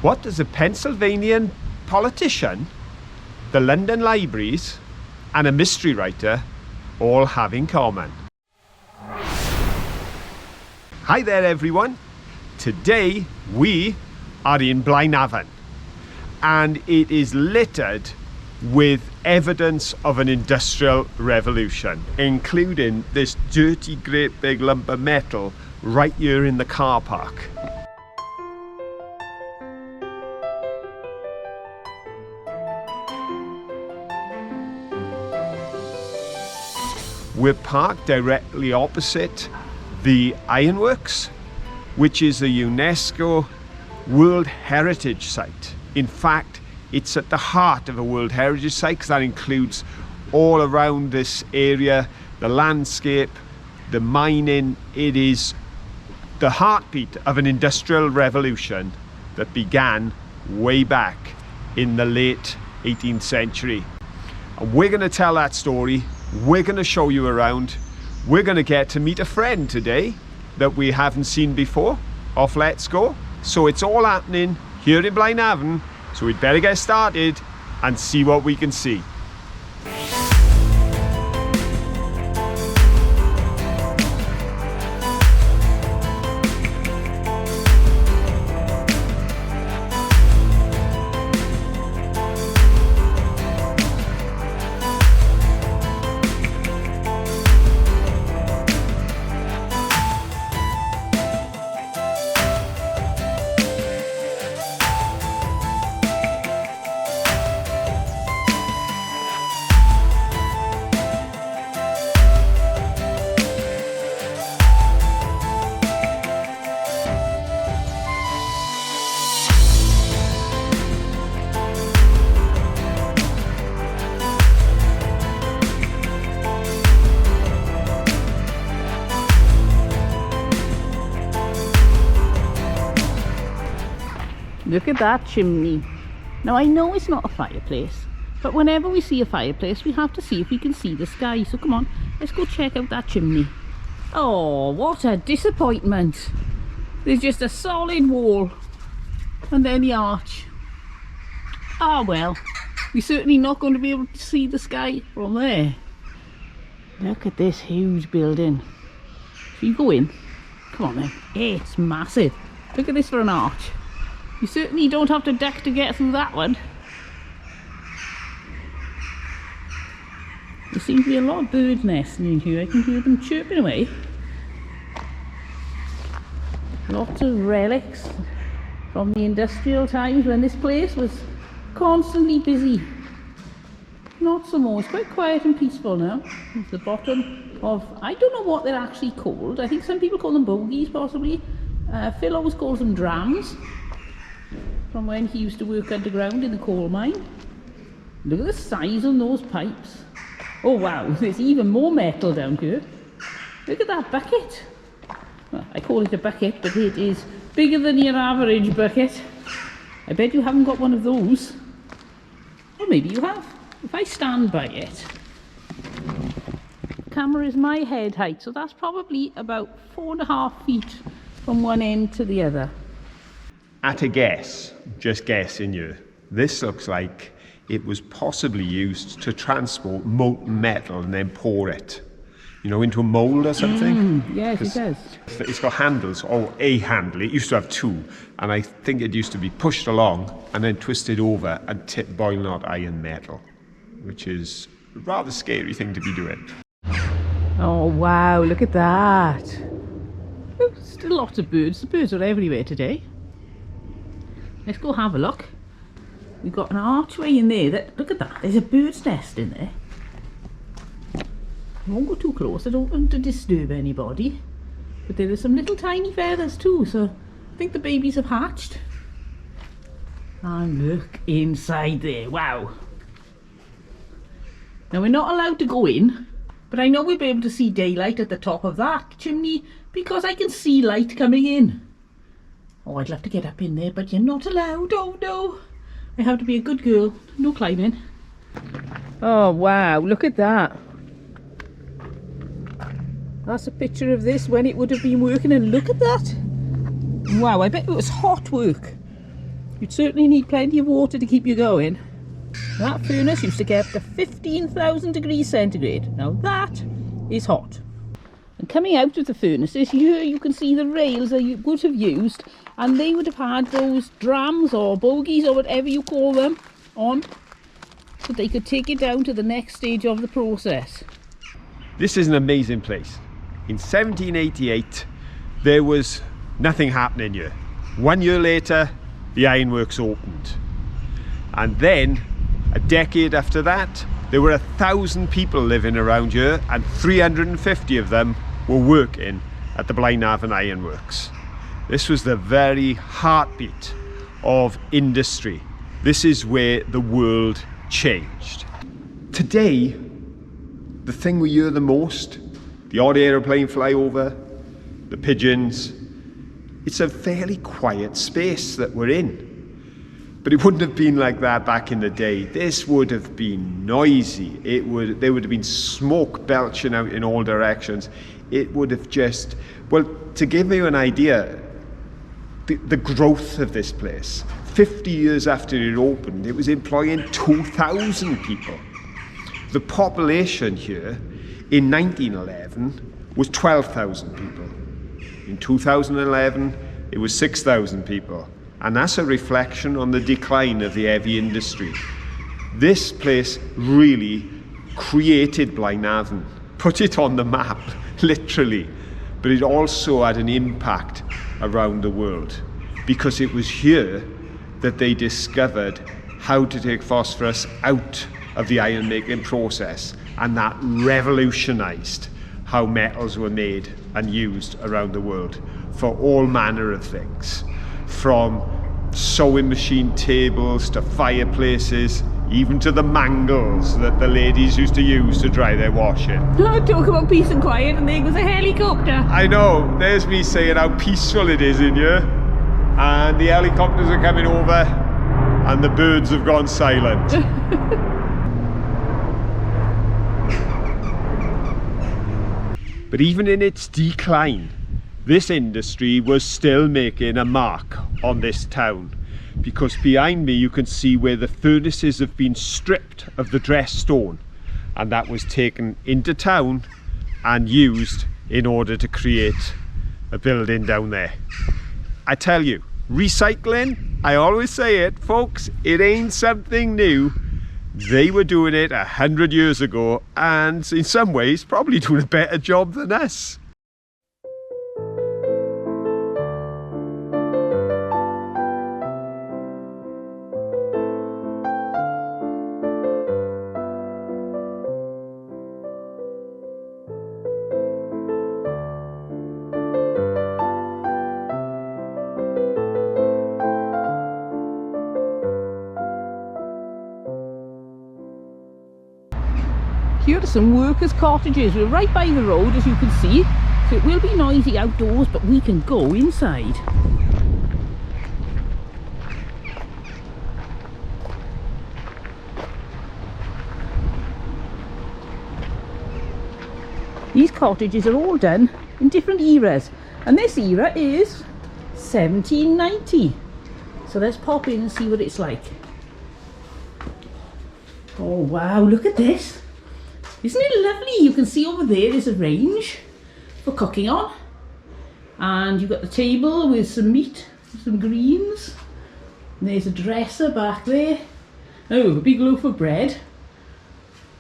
What does a Pennsylvanian politician, the London libraries, and a mystery writer all have in common? Hi there everyone. Today we are in Blaenavon, and it is littered with evidence of an industrial revolution, including this dirty great big lump of metal right here in the car park. We're parked directly opposite the ironworks, which is a UNESCO World Heritage Site. In fact, it's at the heart of a World Heritage Site because that includes all around this area, the landscape, the mining. It is the heartbeat of an industrial revolution that began way back in the late 18th century. And we're going to tell that story. We're going to show you around. We're going to get to meet a friend today that we haven't seen before off Let's Go. So it's all happening here in Blaenavon. So we'd better get started and see what we can see. Look at that chimney. Now I know it's not a fireplace, but whenever we see a fireplace we have to see if we can see the sky. So come on, let's go check out that chimney. Oh, what a disappointment. There's just a solid wall and then the arch. Ah well, we're certainly not going to be able to see the sky from there. Look at this huge building. Should you go in? Come on then. It's massive. Look at this for an arch. You certainly don't have to duck to get through that one. There seems to be a lot of birds nesting in here. I can hear them chirping away. Lots of relics from the industrial times when this place was constantly busy. Not so more. It's quite quiet and peaceful now. It's the bottom of, I don't know what they're actually called. I think some people call them bogies possibly. Phil always calls them drams, from when he used to work underground in the coal mine. Look at the size on those pipes. Oh wow, there's even more metal down here. Look at that bucket. Well, I call it a bucket, but it is bigger than your average bucket. I bet you haven't got one of those. Or maybe you have, if I stand by it. The camera is my head height, so that's probably about 4.5 feet from one end to the other. At a guess, just guessing you, this looks like it was possibly used to transport molten metal and then pour it, you know, into a mould or something. Yes, it does. It's got handles, or a handle. It used to have two, and I think it used to be pushed along and then twisted over and tipped boiling hot iron metal, which is a rather scary thing to be doing. Oh wow, look at that. Oh, still lots of birds. The birds are everywhere today. Let's go have a look. We've got an archway in there. Look at that. There's a bird's nest in there. I won't go too close. I don't want to disturb anybody. But there are some little tiny feathers too. So I think the babies have hatched. And look inside there. Wow. Now we're not allowed to go in, but I know we'll be able to see daylight at the top of that chimney because I can see light coming in. Oh, I'd love to get up in there, but you're not allowed. Oh no, I have to be a good girl. No climbing. Oh wow, look at that. That's a picture of this when it would have been working, and look at that. Wow, I bet it was hot work. You'd certainly need plenty of water to keep you going. That furnace used to get up to 15,000 degrees centigrade. Now that is hot. And coming out of the furnaces, here you can see the rails that you would have used, and they would have had those drams or bogies or whatever you call them on, so they could take it down to the next stage of the process. This is an amazing place. In 1788, there was nothing happening here. 1 year later, the ironworks opened. And then, a decade after that, there were 1,000 people living around here, and 350 of them were working at the Blaenavon Ironworks. This was the very heartbeat of industry. This is where the world changed. Today, the thing we hear the most, the odd aeroplane fly over, the pigeons, it's a fairly quiet space that we're in. But it wouldn't have been like that back in the day. This would have been noisy. There would have been smoke belching out in all directions. It would have just, well, to give you an idea, the growth of this place, 50 years after it opened, it was employing 2,000 people. The population here in 1911 was 12,000 people. In 2011, it was 6,000 people. And that's a reflection on the decline of the heavy industry. This place really created Blaenavon, put it on the map, literally. But it also had an impact around the world, because it was here that they discovered how to take phosphorus out of the iron making process, and that revolutionized how metals were made and used around the world for all manner of things, from sewing machine tables to fireplaces, even to the mangles that the ladies used to use to dry their washing. Talk about peace and quiet, and there goes a helicopter. I know, there's me saying how peaceful it is in here, and the helicopters are coming over and the birds have gone silent. But even in its decline, this industry was still making a mark on this town, because behind me you can see where the furnaces have been stripped of the dressed stone, and that was taken into town and used in order to create a building down there. I tell you, recycling, I always say it, folks, it ain't something new. They were doing it 100 years ago, and in some ways probably doing a better job than us. Here are some workers' cottages. We're right by the road, as you can see, so it will be noisy outdoors, but we can go inside. These cottages are all done in different eras, and this era is 1790. So let's pop in and see what it's like. Oh wow, look at this. Isn't it lovely? You can see over there there's a range for cooking on, and you've got the table with some meat, some greens, and there's a dresser back there. Oh, a big loaf of bread.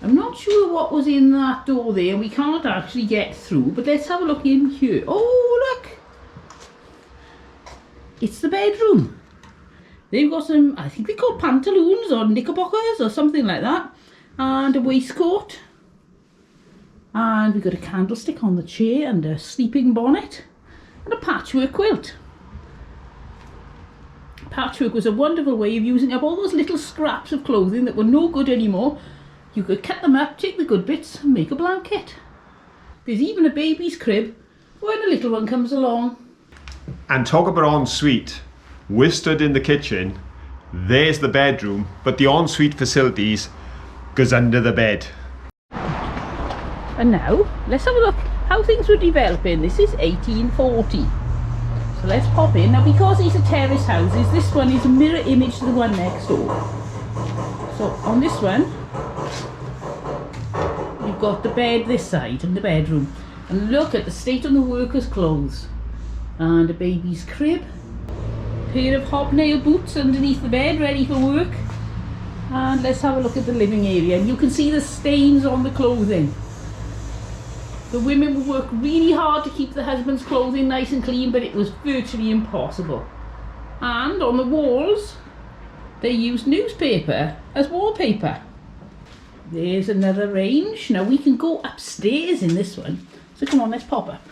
I'm not sure what was in that door there, and we can't actually get through, but let's have a look in here. Oh look, it's the bedroom. They've got some, I think they're called pantaloons or knickerbockers or something like that, and a waistcoat. And we've got a candlestick on the chair and a sleeping bonnet and a patchwork quilt. Patchwork was a wonderful way of using up all those little scraps of clothing that were no good anymore. You could cut them up, take the good bits and make a blanket. There's even a baby's crib when a little one comes along. And talk about ensuite. We're stood in the kitchen, there's the bedroom, but the ensuite facilities goes under the bed. And now, let's have a look how things were developing. This is 1840. So let's pop in. Now because these are terrace houses, this one is a mirror image to the one next door. So on this one, you've got the bed this side and the bedroom. And look at the state of the workers' clothes. And a baby's crib. Pair of hobnail boots underneath the bed, ready for work. And let's have a look at the living area. And you can see the stains on the clothing. The women would work really hard to keep the husband's clothing nice and clean, but it was virtually impossible. And on the walls, they used newspaper as wallpaper. There's another range. Now we can go upstairs in this one. So come on, let's pop up.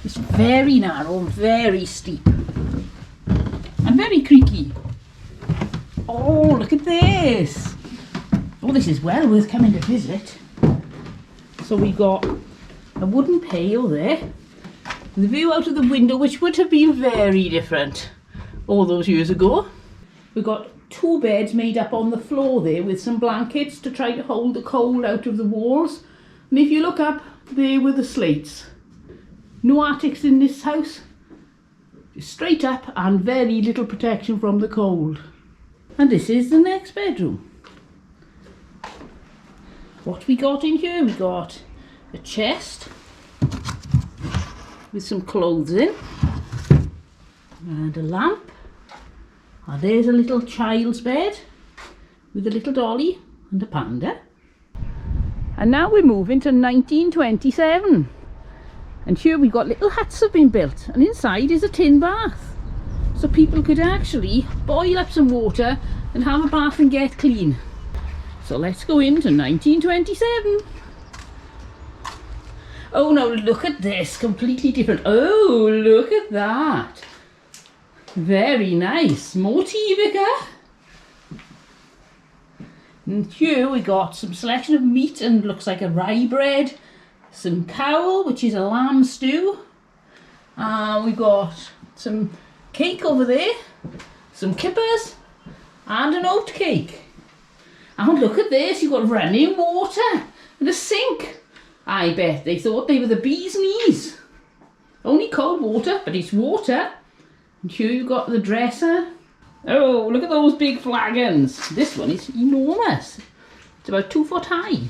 It's very narrow, very steep. And very creaky. Oh, look at this. Oh, this is well worth coming to visit. So we've got a wooden pail there. The view out of the window, which would have been very different all those years ago. We've got 2 beds made up on the floor there with some blankets to try to hold the cold out of the walls. And if you look up, there were the slates. No attics in this house. Just straight up and very little protection from the cold. And this is the next bedroom. What we got in here? We got a chest with some clothes in and a lamp. And there's a little child's bed with a little dolly and a panda. And now we're moving to 1927. And here we've got little huts have been built, and inside is a tin bath. So people could actually boil up some water and have a bath and get clean. So let's go into 1927. Oh, now look at this, completely different. Oh, look at that. Very nice. More tea, Vicar. And here we got some selection of meat and looks like a rye bread. Some cowl, which is a lamb stew. We've got some cake over there. Some kippers. And an oat cake. And look at this, you've got running water and a sink. I bet they thought they were the bee's knees. Only cold water, but it's water. And here you've got the dresser. Oh, look at those big flagons. This one is enormous. It's about 2 foot high.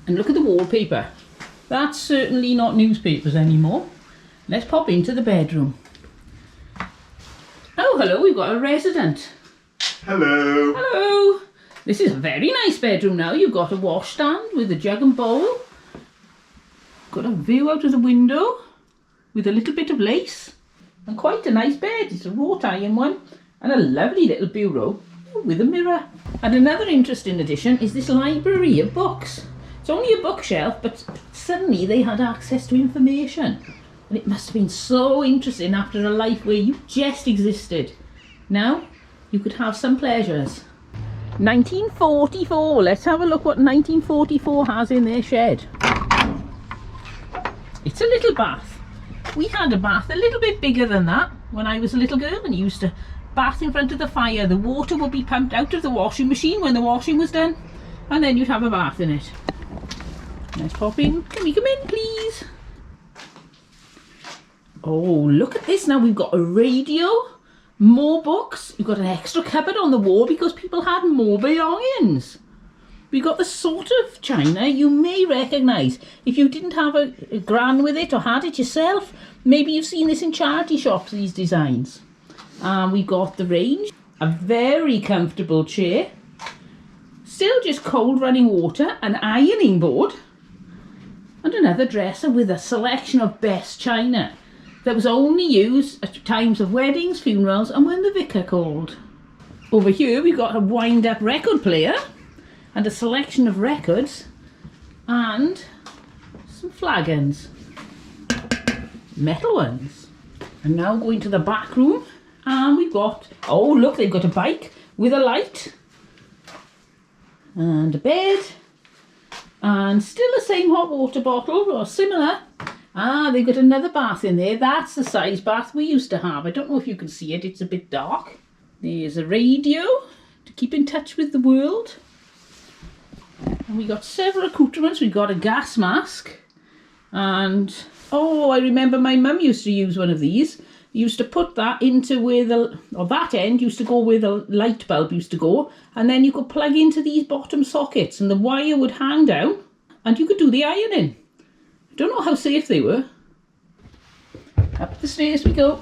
And look at the wallpaper. That's certainly not newspapers anymore. Let's pop into the bedroom. Oh, hello, we've got a resident. Hello. Hello. This is a very nice bedroom now. You've got a washstand with a jug and bowl. Got a view out of the window with a little bit of lace. And quite a nice bed. It's a wrought iron one. And a lovely little bureau with a mirror. And another interesting addition is this library of books. It's only a bookshelf, but suddenly they had access to information. And it must have been so interesting after a life where you just existed. Now, you could have some pleasures. 1944. Let's have a look what 1944 has in their shed. It's a little bath. We had a bath a little bit bigger than that when I was a little girl and used to bath in front of the fire. The water would be pumped out of the washing machine when the washing was done, and then you'd have a bath in it. Let's pop in. Can we come in, please? Oh, look at this. Now we've got a radio. More books. We've got an extra cupboard on the wall because people had more belongings. We've got the sort of china you may recognise. If you didn't have a gran with it or had it yourself, maybe you've seen this in charity shops, these designs. We've got the range. A very comfortable chair. Still just cold running water. An ironing board. And another dresser with a selection of best china that was only used at times of weddings, funerals, and when the vicar called. Over here we've got a wind-up record player and a selection of records and some flagons, metal ones. And now going to the back room, and we've got, oh look, they've got a bike with a light and a bed and still the same hot water bottle or similar. They've got another bath in there. That's the size bath we used to have. I don't know if you can see it, it's a bit dark. There's a radio to keep in touch with the world. And we got several accoutrements. We've got a gas mask and Oh, I remember my mum used to use one of these. Used to put that into where that end used to go where the light bulb used to go, and then you could plug into these bottom sockets and the wire would hang down and you could do the ironing. I don't know how safe they were. Up the stairs we go.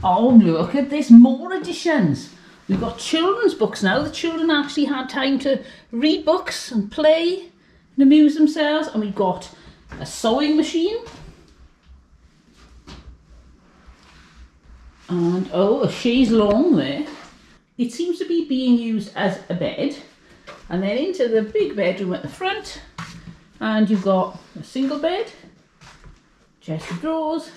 Oh, look at this, more additions. We've got children's books now. The children actually had time to read books and play and amuse themselves. And we've got a sewing machine. And oh, a chaise longue there. It seems to be being used as a bed. And then into the big bedroom at the front. And you've got a single bed, chest of drawers,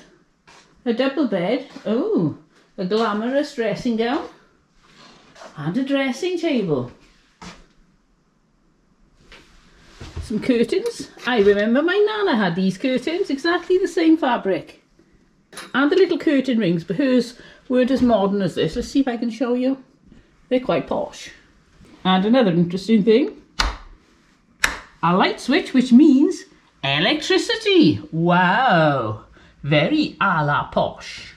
a double bed, oh, a glamorous dressing gown, and a dressing table. Some curtains. I remember my nana had these curtains, exactly the same fabric. And the little curtain rings, but hers weren't as modern as this. Let's see if I can show you. They're quite posh. And another interesting thing, a light switch, which means electricity. Wow, very a la posh.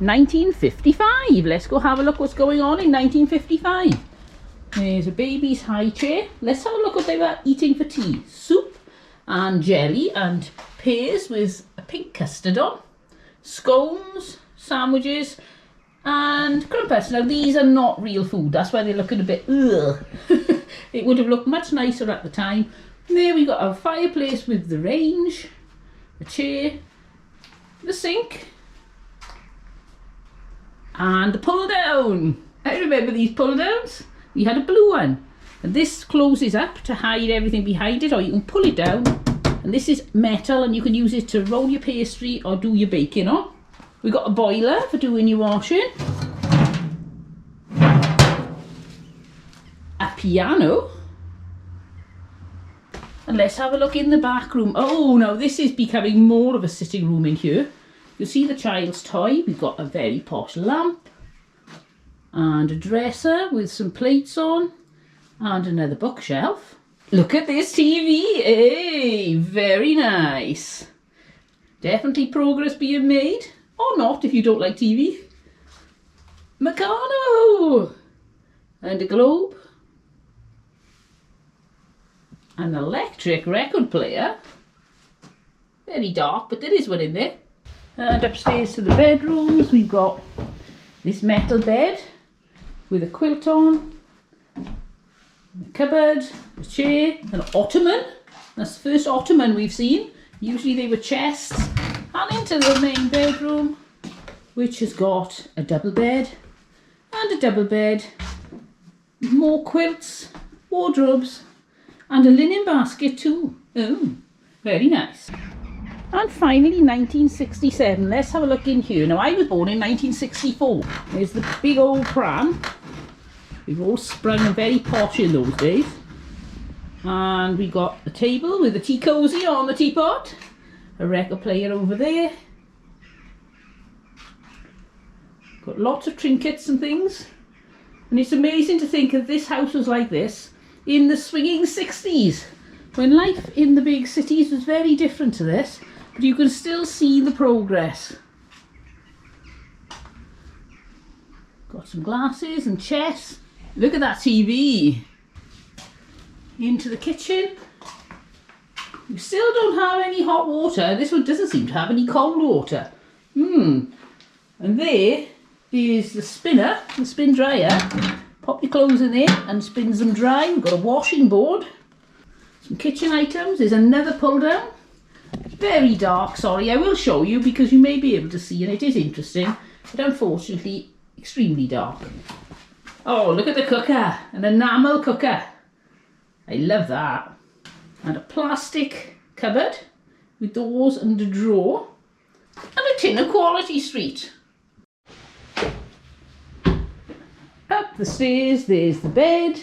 1955. Let's go have a look what's going on in 1955. There's a baby's high chair. Let's have a look what they were eating for tea. Soup and jelly and pears with a pink custard on. Scones, sandwiches and crumpets. Now these are not real food, that's why they're looking a bit ugh. It would have looked much nicer at the time. There we got our fireplace with the range, the chair, the sink and the pull down. I remember these pull downs. We had a blue one and this closes up to hide everything behind it, or you can pull it down. And this is metal and you can use it to roll your pastry or do your baking on. We've got a boiler for doing your washing. A piano. And let's have a look in the back room. Oh, now this is becoming more of a sitting room in here. You'll see the child's toy. We've got a very posh lamp. And a dresser with some plates on. And another bookshelf. Look at this TV, hey, very nice. Definitely progress being made, or not if you don't like TV. Meccano! And a globe. An electric record player. Very dark, but there is one in there. And upstairs to the bedrooms, we've got this metal bed with a quilt on. A cupboard, a chair, an ottoman. That's the first ottoman we've seen. Usually they were chests. And into the main bedroom, which has got a double bed and a double bed, more quilts, wardrobes, and a linen basket too. Oh, very nice. And finally 1967. Let's have a look in here. Now I was born in 1964. There's the big old pram. We've all sprung very posh in those days. And we got a table with a tea cosy on the teapot. A record player over there. Got lots of trinkets and things. And it's amazing to think that this house was like this in the swinging 60s. When life in the big cities was very different to this. But you can still see the progress. Got some glasses and chess. Look at that TV. Into the kitchen. We still don't have any hot water. This one doesn't seem to have any cold water. And there is the spinner, the spin dryer. Pop your clothes in there and spins them dry. We've got a washing board. Some kitchen items. There's another pull down. Very dark, sorry. I will show you because you may be able to see and it is interesting. But unfortunately, extremely dark. Oh, look at the cooker, an enamel cooker. I love that. And a plastic cupboard with doors and a drawer. And a tin of Quality Street. Up the stairs, there's the bed.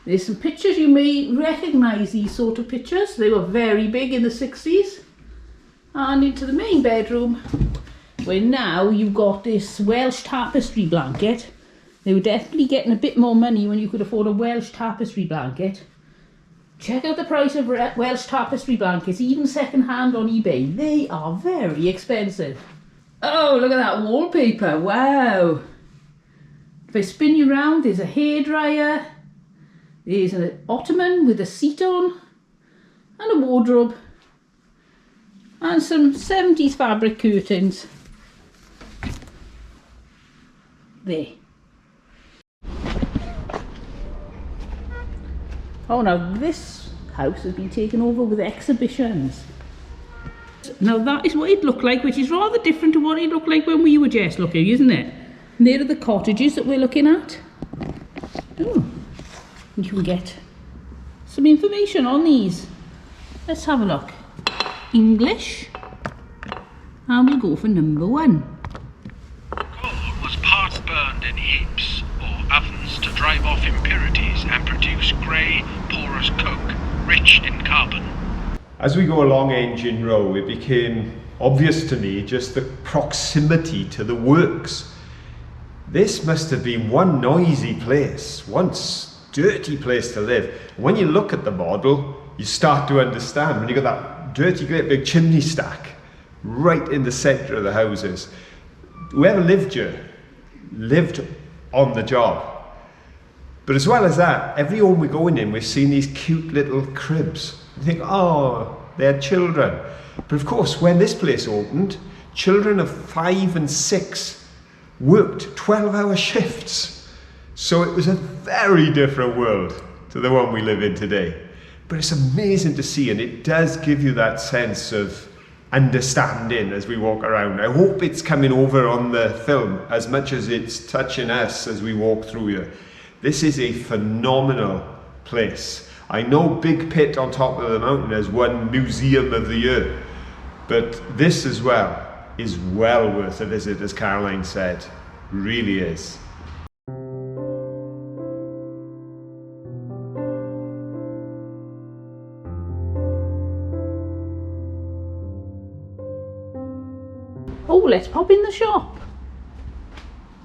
There's some pictures, you may recognise these sort of pictures. They were very big in the 60s. And into the main bedroom, where now you've got this Welsh tapestry blanket. They were definitely getting a bit more money when you could afford a Welsh tapestry blanket. Check out the price of Welsh tapestry blankets, even second hand on eBay. They are very expensive. Oh, look at that wallpaper, wow. If I spin you round, there's a hairdryer, there's an ottoman with a seat on, and a wardrobe, and some 70s fabric curtains. There. Oh, now this house has been taken over with exhibitions. Now that is what it looked like, which is rather different to what it looked like when we were just looking, isn't it? And there are the cottages that we're looking at. Oh, you can get some information on these. Let's have a look. English, and we'll go for number 1. Coal was part burned in heaps or ovens to drive off impurities and produce grey, porous coke, rich in carbon. As we go along Engine Row, it became obvious to me just the proximity to the works. This must have been one noisy place, once dirty place to live. When you look at the model, you start to understand when you got that dirty great big chimney stack right in the centre of the houses. Whoever lived here lived on the job. But as well as that, every home we're going in, we've seen these cute little cribs. You think, oh, they had children. But of course, when this place opened, children of 5 and 6 worked 12-hour shifts. So it was a very different world to the one we live in today. But it's amazing to see, and it does give you that sense of understanding as we walk around. I hope it's coming over on the film as much as it's touching us as we walk through here. This is a phenomenal place. I know Big Pit on top of the mountain has won Museum of the Year, but this as well is well worth a visit, as Caroline said. Really is. Oh, let's pop in the shop.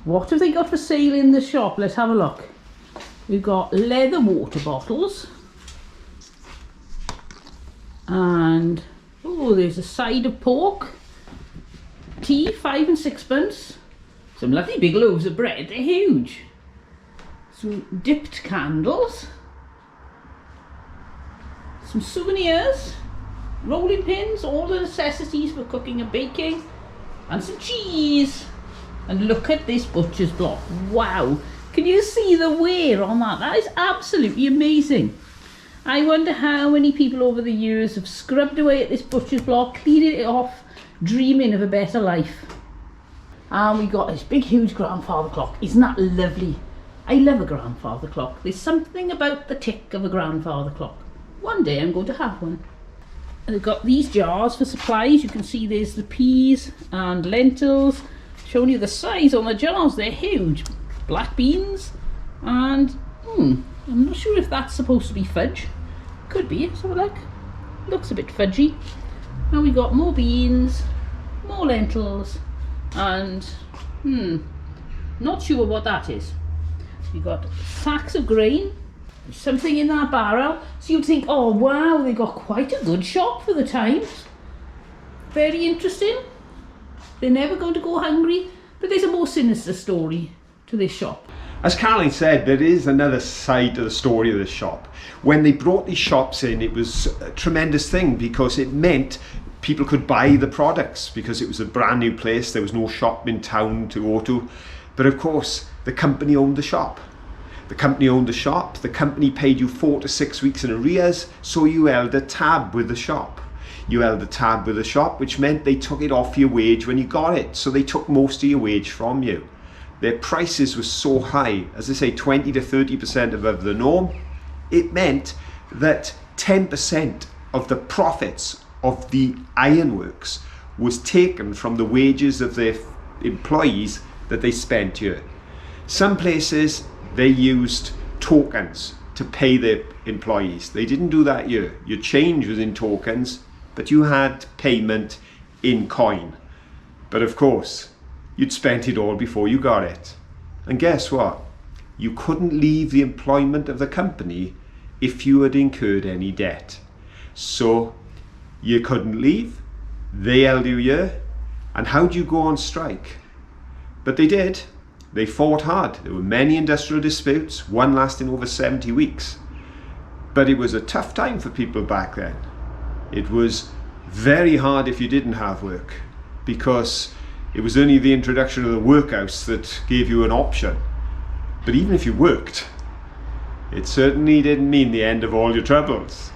What have they got for sale in the shop? Let's have a look. We've got leather water bottles. And, oh, there's a side of pork. Tea, 5 and 6pence. Some lovely big loaves of bread, they're huge. Some dipped candles. Some souvenirs. Rolling pins, all the necessities for cooking and baking. And some cheese. And look at this butcher's block. Wow. Can you see the wear on that? That is absolutely amazing. I wonder how many people over the years have scrubbed away at this butcher's block, cleaned it off, dreaming of a better life. And we got this big huge grandfather clock. Isn't that lovely? I love a grandfather clock. There's something about the tick of a grandfather clock. One day I'm going to have one. And they've got these jars for supplies. You can see there's the peas and lentils. Showing you the size on the jars, they're huge. Black beans and I'm not sure if that's supposed to be fudge. Could be. Let's have a look. Looks a bit fudgy. Now we got more beans, more lentils, and not sure what that is. We got sacks of grain. There's something in that barrel. So you'd think, oh wow, they got quite a good shop for the times. Very interesting. They're never going to go hungry, but there's a more sinister story to this shop. As Caroline said, there is another side to the story of this shop. When they brought these shops in, it was a tremendous thing because it meant people could buy the products because it was a brand new place. There was no shop in town to go to. But of course, the company owned the shop. The company owned the shop. The company paid you 4 to 6 weeks in arrears, so you held a tab with the shop. You held a tab with the shop, which meant they took it off your wage when you got it. So they took most of your wage from you. Their prices were so high, as I say, 20 to 30% above the norm. It meant that 10% of the profits of the ironworks was taken from the wages of their employees that they spent here. Some places they used tokens to pay their employees. They didn't do that here. Your change was in tokens, but you had payment in coin. But of course, you'd spent it all before you got it. And guess what? You couldn't leave the employment of the company if you had incurred any debt. So you couldn't leave, they held you here, and how'd you go on strike? But they did. They fought hard. There were many industrial disputes, one lasting over 70 weeks. But it was a tough time for people back then. It was very hard if you didn't have work, because it was only the introduction of the workhouse that gave you an option. But even if you worked, it certainly didn't mean the end of all your troubles.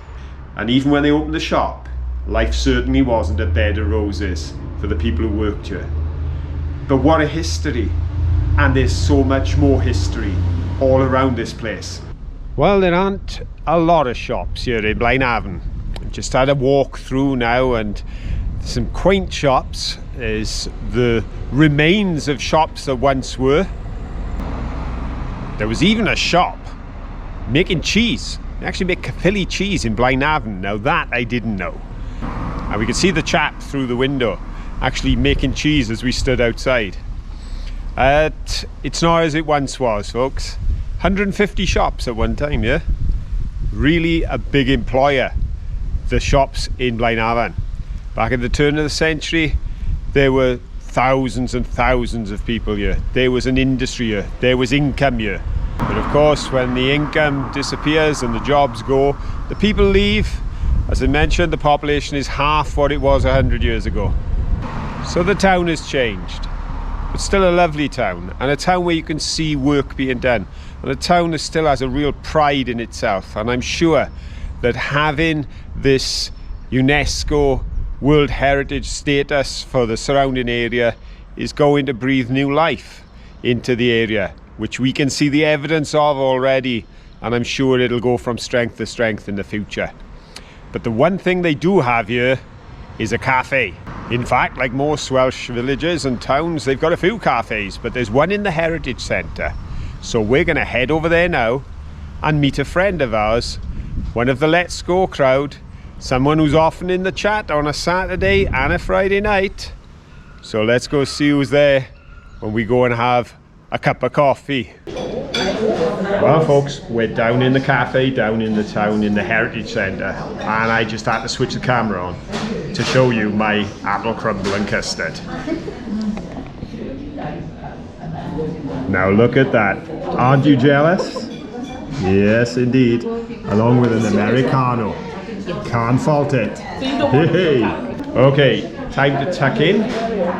And even when they opened the shop, life certainly wasn't a bed of roses for the people who worked here. But what a history. And there's so much more history all around this place. Well, there aren't a lot of shops here in Blaenavon. Just had a walk through now, and some quaint shops. There's the remains of shops that once were. There was even a shop making cheese. They actually make Caerphilly cheese in Blaenavon. Now that I didn't know. And we could see the chap through the window actually making cheese as we stood outside. It's not as it once was, folks. 150 shops at one time, yeah? Really a big employer, the shops in Blaenavon. Back at the turn of the century, there were thousands and thousands of people here. There was an industry here. There was income here. But of course, when the income disappears and the jobs go, the people leave. As I mentioned, the population is half what it was 100 years ago. So the town has changed. But still a lovely town, and a town where you can see work being done, and a town that still has a real pride in itself. And I'm sure that having this UNESCO World Heritage status for the surrounding area is going to breathe new life into the area, which we can see the evidence of already, and I'm sure it'll go from strength to strength in the future. But the one thing they do have here is a cafe. In fact, like most Welsh villages and towns, they've got a few cafes, but there's one in the Heritage Centre. So we're going to head over there now and meet a friend of ours, one of the Let's Go crowd, someone who's often in the chat on a Saturday and a Friday night. So let's go see who's there when we go and have a cup of coffee. Well folks, we're down in the cafe, down in the town, in the Heritage Centre, and I just had to switch the camera on to show you my apple crumble and custard. Now look at that. Aren't you jealous? Yes indeed. Along with an Americano. Can't fault it. Hey. Okay, time to tuck in,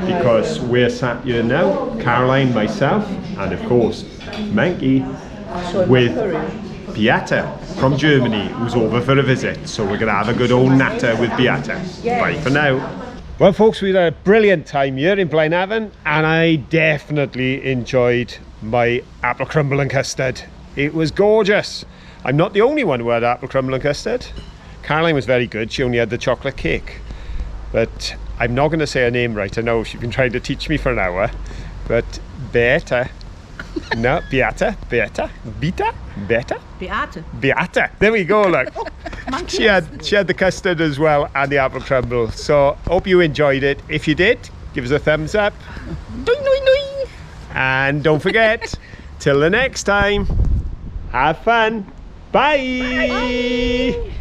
because we're sat here now, Caroline, myself, and of course Manky, with Beata from Germany, who's over for a visit. So we're going to have a good old natter with Beata. Bye for now. Well folks, we had a brilliant time here in Blaenavon, and I definitely enjoyed my apple crumble and custard. It was gorgeous. I'm not the only one who had apple crumble and custard. Caroline was very good. She only had the chocolate cake. But I'm not going to say her name right. I know she's been trying to teach me for an hour. But Beata. No, Beata. Beata. There we go, look. She had the custard as well, and the apple crumble. So hope you enjoyed it. If you did, give us a thumbs up. And don't forget, till the next time, have fun. Bye. Bye.